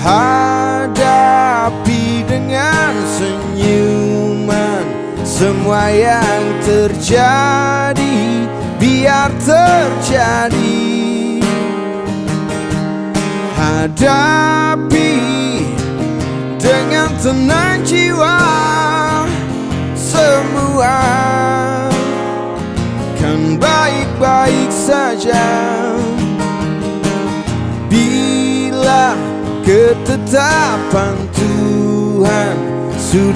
Hadapi dengan senyuman semua yang terjadi, biar terjadi. Hadapi dengan tenang jiwa, semua kan baik-baik saja. Bila ketetapan Tuhan